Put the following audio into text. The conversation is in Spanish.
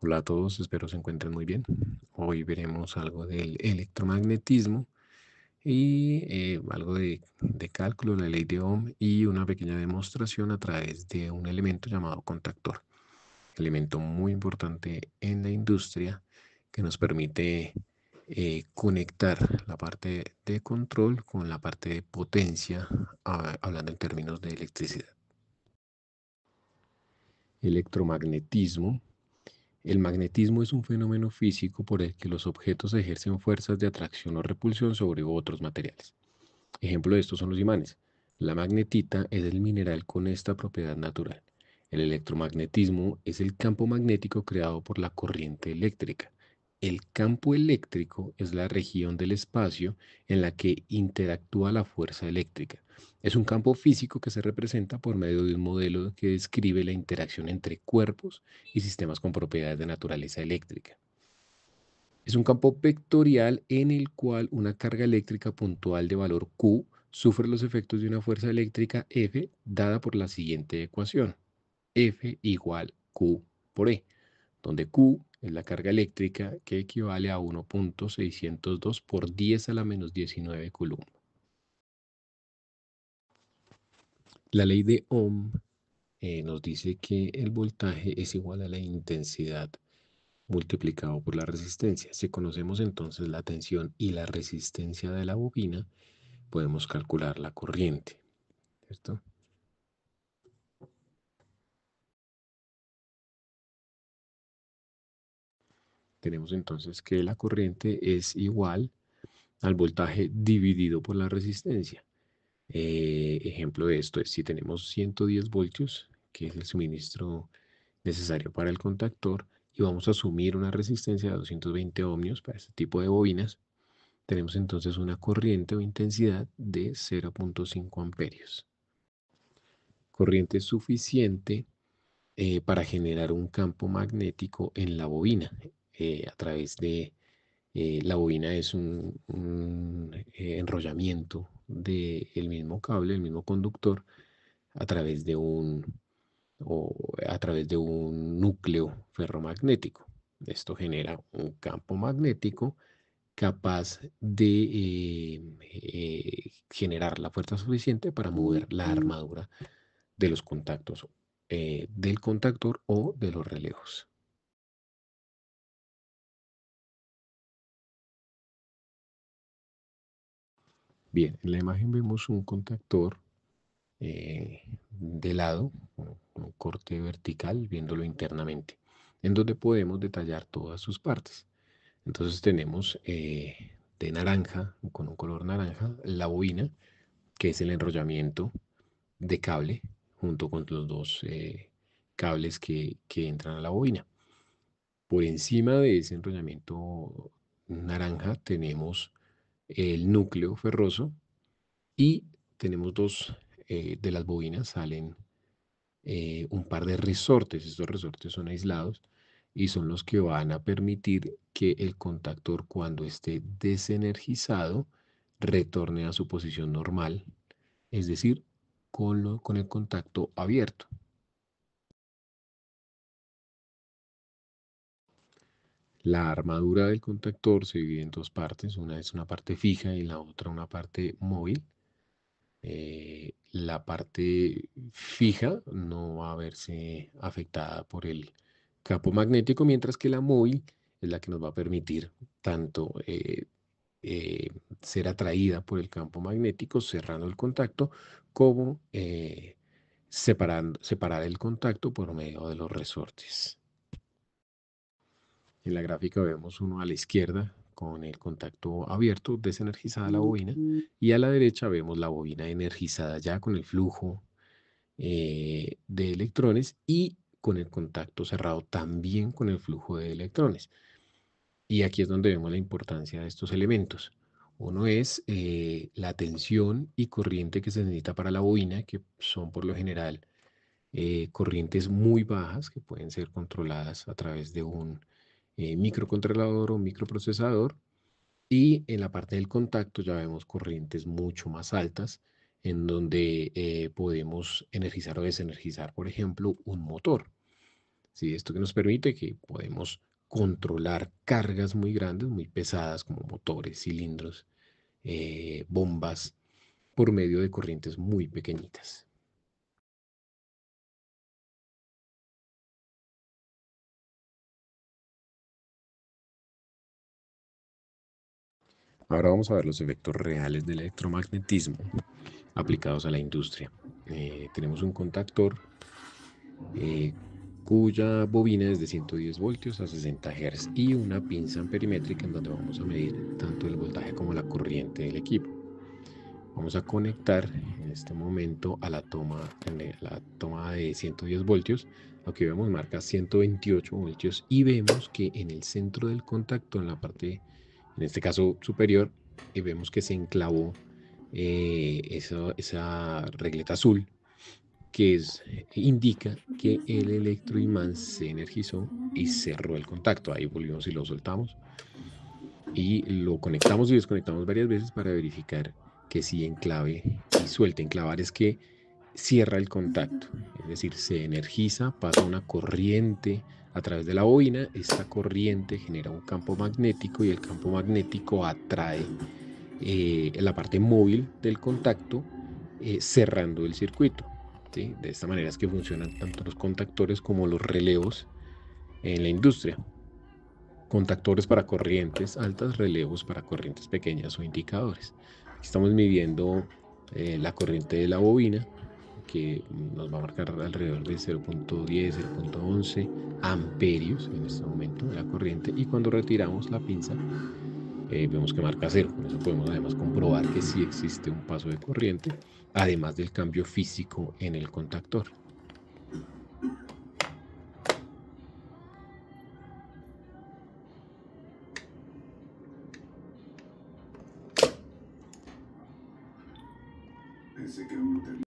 Hola a todos, espero se encuentren muy bien. Hoy veremos algo del electromagnetismo y algo de cálculo, la ley de Ohm y una pequeña demostración a través de un elemento llamado contactor. Elemento muy importante en la industria que nos permite conectar la parte de control con la parte de potencia, hablando en términos de electricidad. Electromagnetismo. El magnetismo es un fenómeno físico por el que los objetos ejercen fuerzas de atracción o repulsión sobre otros materiales. Ejemplo de estos son los imanes. La magnetita es el mineral con esta propiedad natural. El electromagnetismo es el campo magnético creado por la corriente eléctrica. El campo eléctrico es la región del espacio en la que interactúa la fuerza eléctrica. Es un campo físico que se representa por medio de un modelo que describe la interacción entre cuerpos y sistemas con propiedades de naturaleza eléctrica. Es un campo vectorial en el cual una carga eléctrica puntual de valor Q sufre los efectos de una fuerza eléctrica F dada por la siguiente ecuación. F igual Q por E, donde Q es la carga eléctrica que equivale a 1.602 por 10 a la menos 19 Coulomb. La ley de Ohm nos dice que el voltaje es igual a la intensidad multiplicado por la resistencia. Si conocemos entonces la tensión y la resistencia de la bobina, podemos calcular la corriente, ¿cierto? Tenemos entonces que la corriente es igual al voltaje dividido por la resistencia. Ejemplo de esto es si tenemos 110 voltios, que es el suministro necesario para el contactor, y vamos a asumir una resistencia de 220 ohmios para este tipo de bobinas, tenemos entonces una corriente o intensidad de 0.5 amperios. Corriente suficiente para generar un campo magnético en la bobina a través de la bobina es un enrollamiento del mismo cable, el mismo conductor, a través de a través de un núcleo ferromagnético. Esto genera un campo magnético capaz de generar la fuerza suficiente para mover la armadura de los contactos del contactor o de los relevos. Bien, en la imagen vemos un contactor de lado, un corte vertical, viéndolo internamente, en donde podemos detallar todas sus partes. Entonces tenemos de naranja, con un color naranja, la bobina, que es el enrollamiento de cable, junto con los dos cables que entran a la bobina. Por encima de ese enrollamiento naranja tenemos el núcleo ferroso y tenemos dos de las bobinas, salen un par de resortes. Estos resortes son aislados y son los que van a permitir que el contactor, cuando esté desenergizado, retorne a su posición normal, es decir, con el contacto abierto. La armadura del contactor se divide en dos partes, una es una parte fija y la otra una parte móvil. La parte fija no va a verse afectada por el campo magnético, mientras que la móvil es la que nos va a permitir tanto eh, ser atraída por el campo magnético cerrando el contacto, como separar el contacto por medio de los resortes. En la gráfica vemos uno a la izquierda con el contacto abierto, desenergizada la bobina, y a la derecha vemos la bobina energizada ya con el flujo de electrones y con el contacto cerrado también con el flujo de electrones. Y aquí es donde vemos la importancia de estos elementos. Uno es la tensión y corriente que se necesita para la bobina, que son por lo general corrientes muy bajas que pueden ser controladas a través de un microcontrolador o microprocesador. Y en la parte del contacto ya vemos corrientes mucho más altas en donde podemos energizar o desenergizar, por ejemplo, un motor. ¿sí? Esto que nos permite que podemos controlar cargas muy grandes, muy pesadas, como motores, cilindros, bombas, por medio de corrientes muy pequeñitas. Ahora vamos a ver los efectos reales del electromagnetismo aplicados a la industria. Tenemos un contactor eh, cuya bobina es de 110 voltios a 60 Hz y una pinza ampermétrica en donde vamos a medir tanto el voltaje como la corriente del equipo. Vamos a conectar en este momento a la toma, la toma de 110 voltios. Lo que vemos marca 128 voltios y vemos que en el centro del contacto, en la parte, en este caso superior, vemos que se enclavó esa regleta azul que indica que el electroimán se energizó y cerró el contacto. Ahí volvimos y lo soltamos y lo conectamos y desconectamos varias veces para verificar que sí enclave y suelta. Enclavar es que cierra el contacto, es decir, se energiza, pasa una corriente a través de la bobina, esta corriente genera un campo magnético y el campo magnético atrae la parte móvil del contacto, cerrando el circuito. ¿Sí? De esta manera es que funcionan tanto los contactores como los relevos en la industria. Contactores para corrientes altas, relevos para corrientes pequeñas o indicadores. Aquí estamos midiendo la corriente de la bobina, que nos va a marcar alrededor de 0.10, 0.11 amperios en este momento de la corriente, y cuando retiramos la pinza vemos que marca cero. Con eso podemos además comprobar que sí existe un paso de corriente, además del cambio físico en el contactor. Pensé que aún no